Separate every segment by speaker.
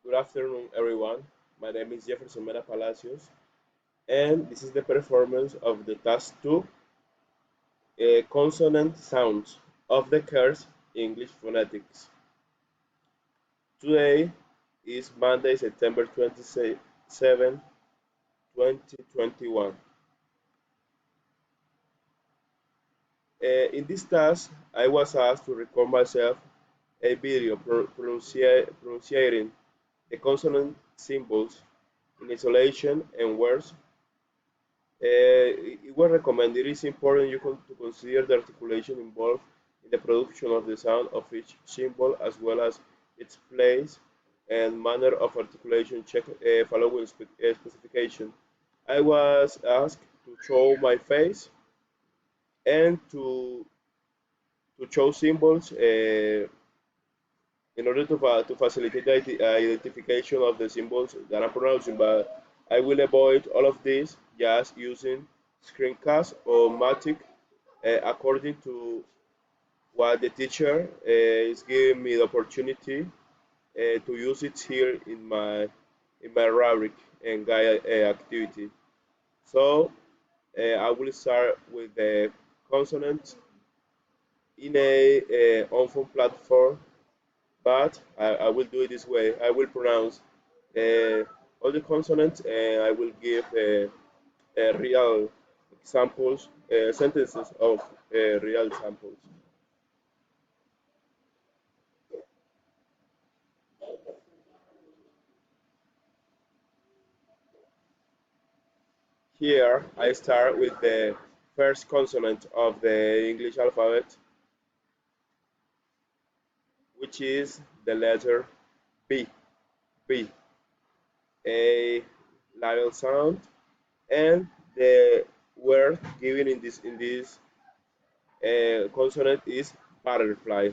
Speaker 1: Good afternoon, everyone. My name is Jefferson Mera Palacios, and this is the performance of the task 2, consonant sounds of the course English phonetics. Today is Monday, September 27, 2021. In this task, I was asked to record myself a video pronunciating the consonant symbols in isolation and words. It was recommended. It is important to consider the articulation involved in the production of the sound of each symbol as well as its place and manner of articulation. Check following specification. I was asked to show my face and to show symbols in order to facilitate the identification of the symbols that I'm pronouncing, but I will avoid all of this just using screencast or Matic according to what the teacher is giving me the opportunity to use it here in my rubric and guide activity. So I will start with the consonants in a on-phone platform, but I will do it this way. I will pronounce uh, all the consonants and I will give real examples, sentences of real examples. Here I start with the first consonant of the English alphabet, which is the letter B. B, a labial sound, and the word given in this consonant is butterfly.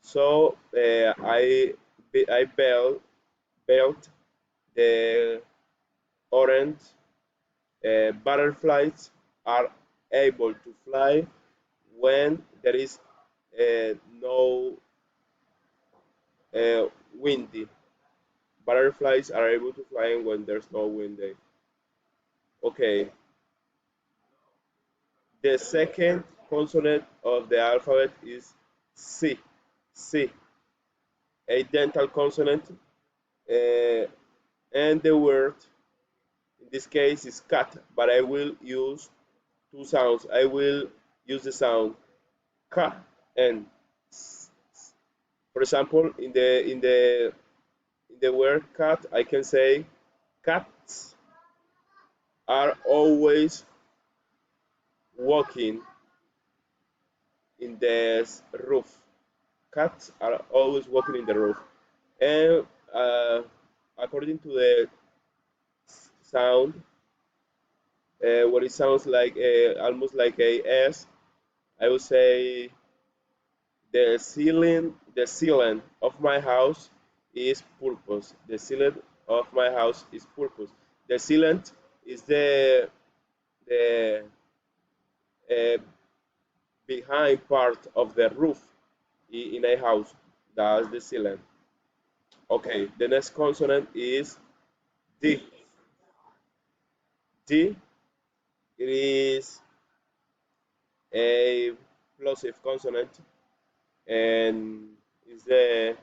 Speaker 1: So I built the orange butterflies are able to fly when there is no windy. Butterflies are able to fly when there's no windy. Okay, the second consonant of the alphabet is C. C, a dental consonant, uh, and the word in this case is cat, but I will use two sounds. I will use the sound ka and s. For example, in the word cat, I can say cats are always walking in the roof. Cats are always walking in the roof. And according to the sound, what it sounds like, almost like a S, I would say the ceiling of my house is purpose. The ceiling of my house is purpose. The ceiling is the uh, behind part of the roof in a house. That's the ceiling. Okay, the next consonant is D. D, it is a plosive consonant and is the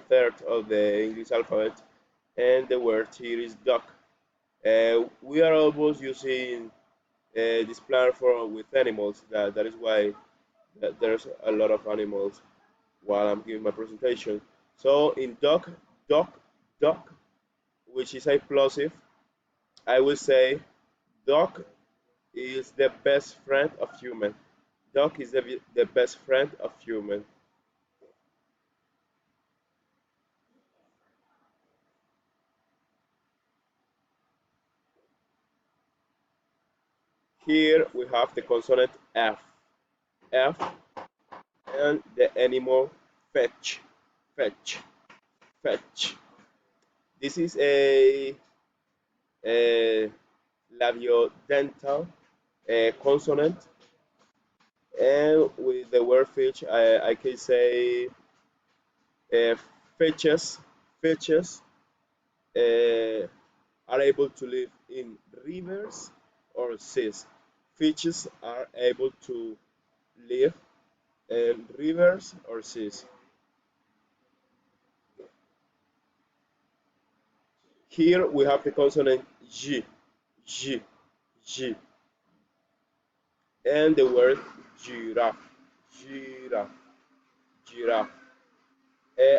Speaker 1: third of the English alphabet. And the word here is duck. We are always using this platform with animals. That is why there's a lot of animals while I'm giving my presentation. So in duck, duck, which is a plosive, I will say duck is the best friend of human. Dog is the best friend of human. Here we have the consonant F. F and the animal fetch. Fetch. Fetch. This is a labiodental consonant. And with the word fetch, I can say uh, fetches, fetches, uh, are able to live in rivers or seas. Fishes are able to live in rivers or seas. Here we have the consonant G, G, G, and the word giraffe, giraffe, giraffe.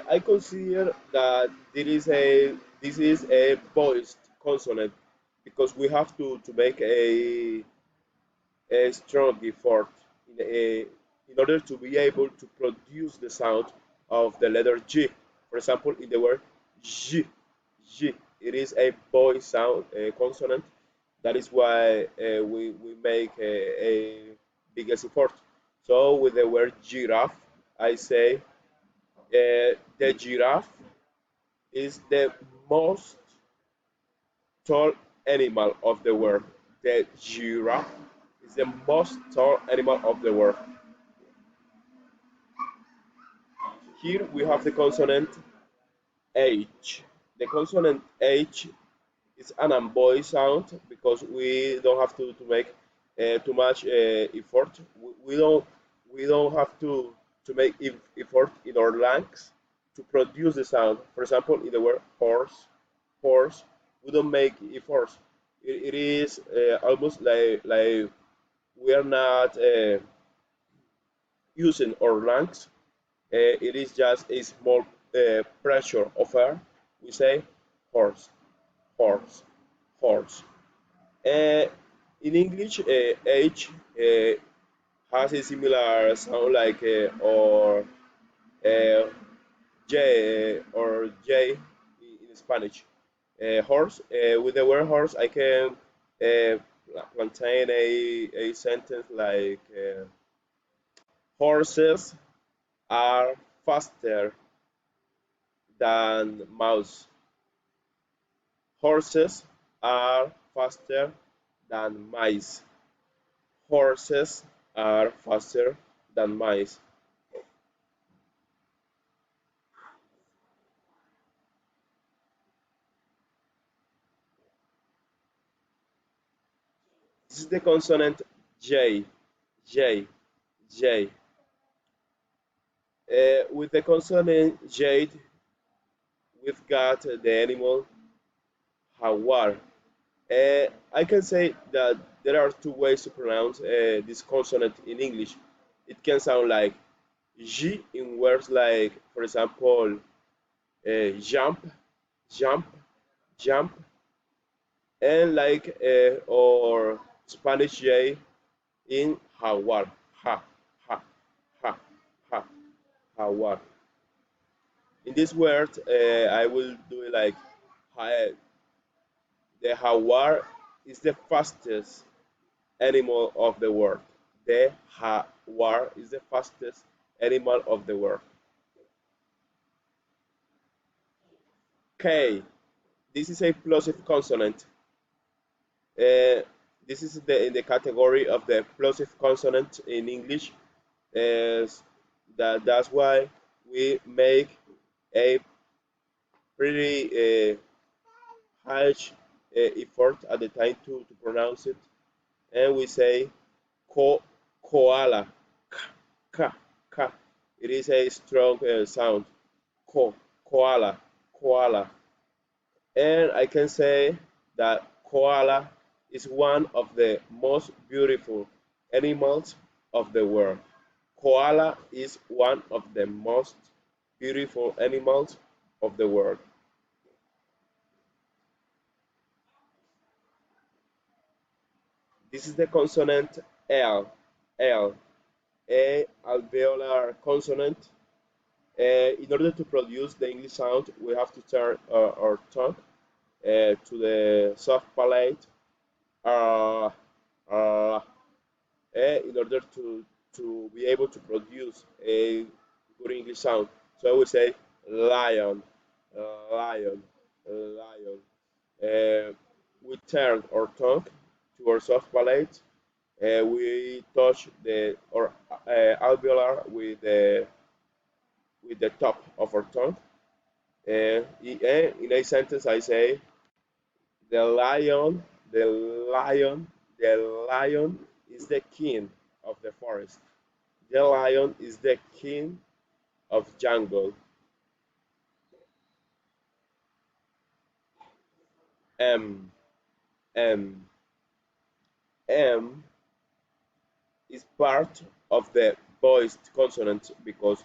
Speaker 1: I consider that this is a voiced consonant because we have to make a strong effort in order to be able to produce the sound of the letter G. For example, in the word G, G, it is a voice sound, a consonant. That is why we make a biggest effort. So with the word giraffe, I say the giraffe is the most tall animal of the world. The giraffe is the most tall animal of the world. Here we have the consonant H. The consonant H is an unvoiced sound because we don't have to make too much effort. We don't have to make effort in our lungs to produce the sound. For example, in the word horse, horse, we don't make efforts. It is almost like we are not using our lungs. It is just a small pressure of air. We say horse, horse, horse. Uh, in English, H has a similar sound like or J or J in Spanish. Horse. With the word horse, I can uh, maintain a sentence like horses are faster than mouse. Horses are faster than mice. Horses are faster than mice. This is the consonant J, J, J. With the consonant J, we've got the animal jaguar. I can say that there are two ways to pronounce this consonant in English. It can sound like G in words like, for example, jump, jump, jump, and like or Spanish J in jaguar, ha, ha, ha, ha, jaguar. In this word, I will do it like the jaguar is the fastest animal of the world. The jaguar is the fastest animal of the world. K. This is a plosive consonant. Uh, this is in the category of the plosive consonant in English. Is that's why we make a pretty high effort at the time to pronounce it, and we say koala, ka, ka. It is a strong sound. Ko, koala, koala. And I can say that koala is one of the most beautiful animals of the world. Koala is one of the most beautiful animals of the world. This is the consonant L, L, a alveolar consonant. In order to produce the English sound, we have to turn our tongue to the soft palate uh, uh, in order to be able to produce a good English sound. So we say lion, lion, lion. We turn our tongue to our soft palate. We touch the or alveolar with the top of our tongue, In a sentence, I say the lion, the lion, the lion is the king of the forest. The lion is the king of jungle. M, M, M is part of the voiced consonant because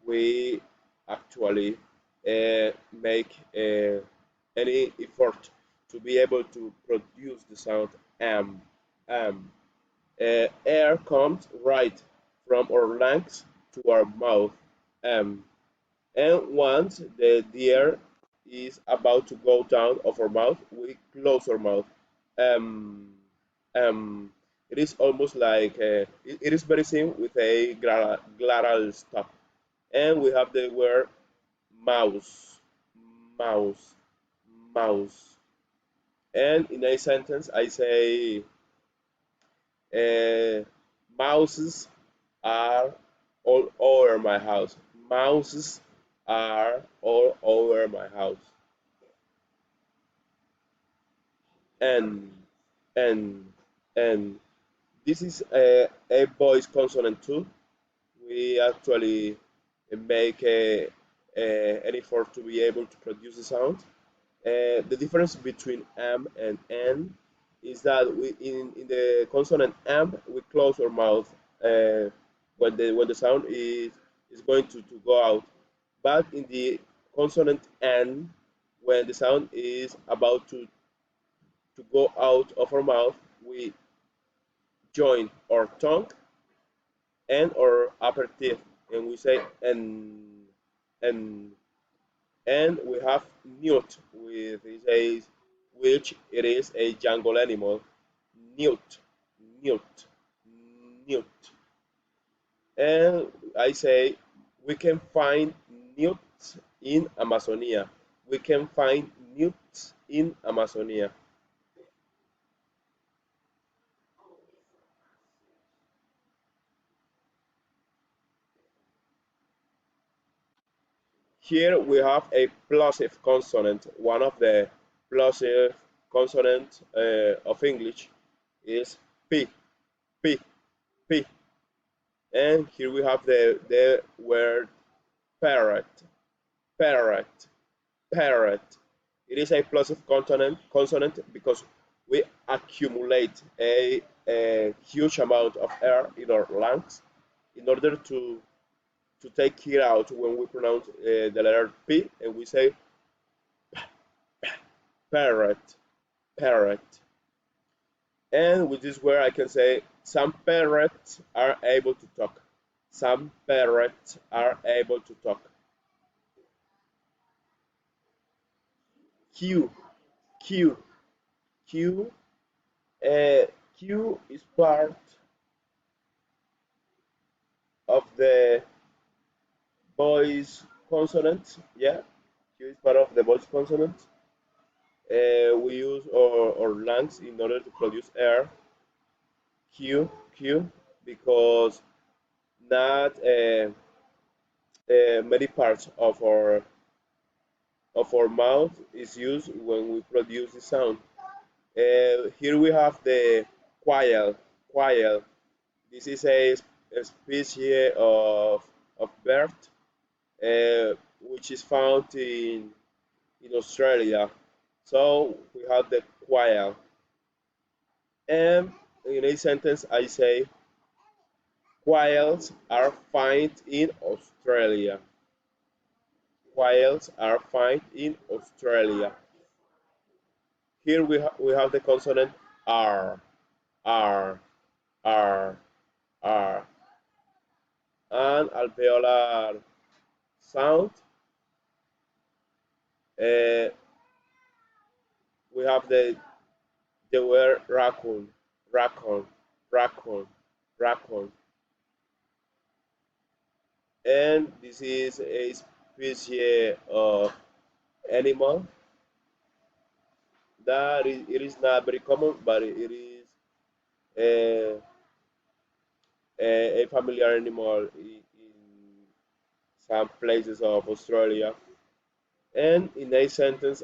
Speaker 1: we actually make any effort to be able to produce the sound M, M. Air comes right from our lungs to our mouth, M. And once the air is about to go down of our mouth, we close our mouth. Um, um, it is almost like it is very same with a glottal stop. And we have the word mouse, mouse, mouse. And in a sentence, I say uh, mouses are all over my house. Mouses are all over my house. And and and this is a voice consonant too. We actually make an effort to be able to produce the sound. The difference between M and N is that in the consonant M we close our mouth uh, when the sound is going to go out, but in the consonant N when the sound is about to go out of our mouth we join our tongue and our upper teeth and we say and and we have newt with which it is a jungle animal. Newt, newt, newt. And I say we can find newts in Amazonia. We can find newts in Amazonia. Here we have a plosive consonant. One of the plosive consonants of English is P, P, P. And here we have the word parrot, parrot, parrot. It is a plosive consonant because we accumulate a huge amount of air in our lungs in order to take it out when we pronounce the letter P and we say parrot, parrot. And with this word I can say some parrots are able to talk. Some parrots are able to talk. Q, Q, Q. Uh, Q is part of the voice consonant. Yeah, Q is part of the voice consonant. We use our lungs in order to produce air. Q, Q, because not many parts of our mouth is used when we produce the sound. Here we have the quail, quail. This is a species of bird which is found in Australia. So we have the quail. And in a sentence, I say, quails are found in Australia. Quails are found in Australia. Here we have the consonant R, R, R, R. And alveolar sound. Uh, we have the word raccoon, raccoon, raccoon, raccoon. And this is a species of animal that it is not very common, but it is a, a familiar animal in some places of Australia. And in a sentence,